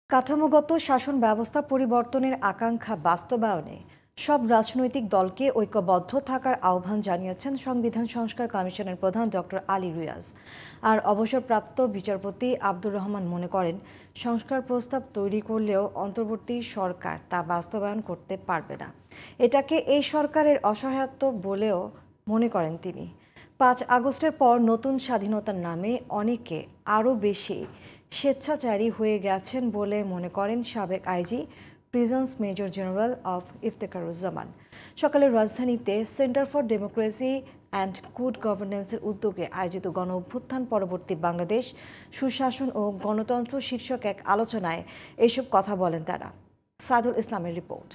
কাঠামোগত শাসন ব্যবস্থা পরিবর্তনের আকাঙ্ক্ষা বাস্তবায়নে সব রাজনৈতিক দলকে ঐক্যবদ্ধ থাকার আহ্বান জানিয়েছেন সংবিধান সংস্কার কমিশনের প্রধান ডক্টর আলী রিয়াজ। আর অবসরপ্রাপ্ত বিচারপতি আব্দুর রহমান মনে করেন, সংস্কার প্রস্তাব তৈরি করলেও অন্তর্বর্তী সরকার তা বাস্তবায়ন করতে পারবে না। এটাকে এই সরকারের অসহায়ত্ব বলেও মনে করেন তিনি। ৫ আগস্টের পর নতুন স্বাধীনতার নামে অনেকে আরও বেশি স্বেচ্ছাচারী হয়ে গেছেন বলে মনে করেন সাবেক IG prisons major general of Iftekharuzzaman. সকালে রাজধানীতে centre for democracy and good গভর্নেন্সের উদ্যোগে আয়োজিত গণ অভ্যুত্থান পরবর্তী বাংলাদেশ সুশাসন ও গণতন্ত্র শীর্ষক এক আলোচনায় এইসব কথা বলেন তারা। সাদুল ইসলামের রিপোর্ট।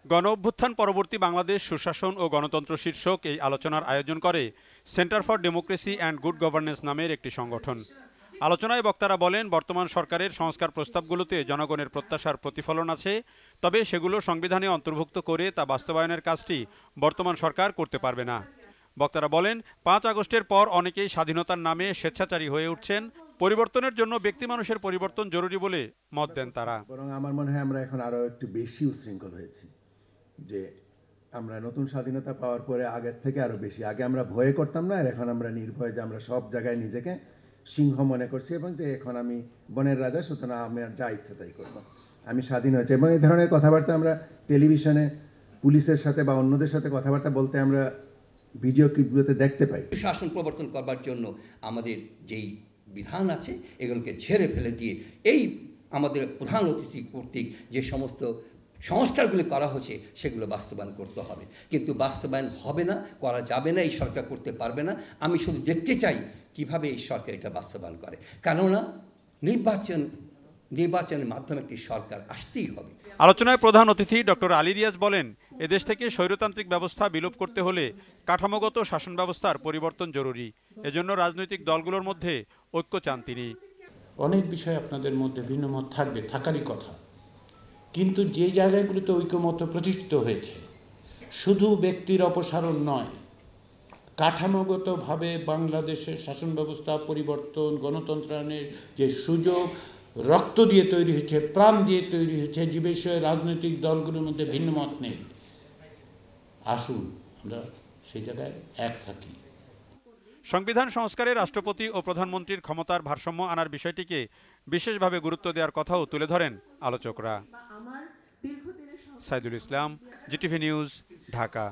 গণ অভ্যুত্থান পরবর্তী বাংলাদেশ সুশাসন ও গণতন্ত্র শীর্ষক এই আলোচনার আয়োজন করে centre for democracy and good governance নামের একটি সংগঠন। আলোচনায় বক্তারা বলেন, বর্তমান সরকারের সংস্কার প্রস্তাবগুলোতে জনগণের প্রত্যাশার প্রতিফলন আছে, তবে সেগুলো সংবিধানে অন্তর্ভুক্ত করে তা বাস্তবায়নের কাজটি বর্তমান সরকার করতে পারবে না। বক্তারা বলেন, ৫ আগস্টের পর অনেকেই স্বাধীনতার নামে স্বেচ্ছাচারী হয়ে উঠছেন। পরিবর্তনের জন্য ব্যক্তি মানুষের পরিবর্তন জরুরি বলে মত দেন তারা। বরং আমার মনে হয় আমরা এখন আরো একটু বেশি উচ্ছৃঙ্খল হয়েছি, যে আমরা নতুন স্বাধীনতা পাওয়ার পরে আগের থেকে আরো বেশি। আগে আমরা ভয়ে করতাম না, আর এখন আমরা নির্ভয়ে, যে আমরা সব জায়গায় নিজেকে সিংহ মনে করছি, এবং যে এখন আমি বনের রাজা, সুতরাং আমি যা ইচ্ছা তাই করবো, আমি স্বাধীন হয়েছি। এবং এই ধরনের কথাবার্তা আমরা টেলিভিশনে পুলিশের সাথে বা অন্যদের সাথে কথাবার্তা বলতে আমরা ভিডিও ক্লিপগুলোতে দেখতে পাই। শাসন প্রবর্তন করবার জন্য আমাদের যেই বিধান আছে এগুলোকে ঝেড়ে ফেলে দিয়ে এই আমাদের প্রধান অতিথি কর্তৃক যে সমস্ত সংস্কারগুলি করা হচ্ছে সেগুলো বাস্তবায়ন করতে হবে। কিন্তু বাস্তবায়ন হবে না, করা যাবে না, এই সরকার করতে পারবে না। আমি শুধু দেখতে চাই কিভাবে এই সরকার এটা বাস্তবায়ন করে, কেননা নির্বাচনের মাধ্যমে একটি সরকার আসতেই হবে। আলোচনায় প্রধান অতিথি ডক্টর আলী রিয়াজ বলেন, এদেশ থেকে স্বৈরতান্ত্রিক ব্যবস্থা বিলোপ করতে হলে কাঠামোগত শাসন ব্যবস্থার পরিবর্তন জরুরি। এজন্য রাজনৈতিক দলগুলোর মধ্যে ঐক্য চান তিনি। অনেক বিষয় আপনাদের মধ্যে ভিন্নমত থাকবে, থাকারই কথা, কিন্তু যে জায়গাগুলোতে ঐক্যমত প্রতিষ্ঠিত হয়েছে, শুধু ব্যক্তির অপসারণ নয়, কাঠামোগতভাবে বাংলাদেশের শাসন ব্যবস্থা পরিবর্তন, গণতন্ত্রায়নের যে সুযোগ রক্ত দিয়ে তৈরি হয়েছে, প্রাণ দিয়ে তৈরি হয়েছে, যে বিষয়ে রাজনৈতিক দলগুলোর মধ্যে ভিন্নমত নেই। আসুন আমরা সেই জায়গায় এক থাকি। সংবিধান সংস্কারে রাষ্ট্রপতি ও প্রধানমন্ত্রীর ক্ষমতার ভারসাম্য আনার বিষয়টিকে বিশেষভাবে গুরুত্ব দেওয়ার কথাও তুলে ধরেন আলোচকরা। Saidul Islam, GTV news, Dhaka.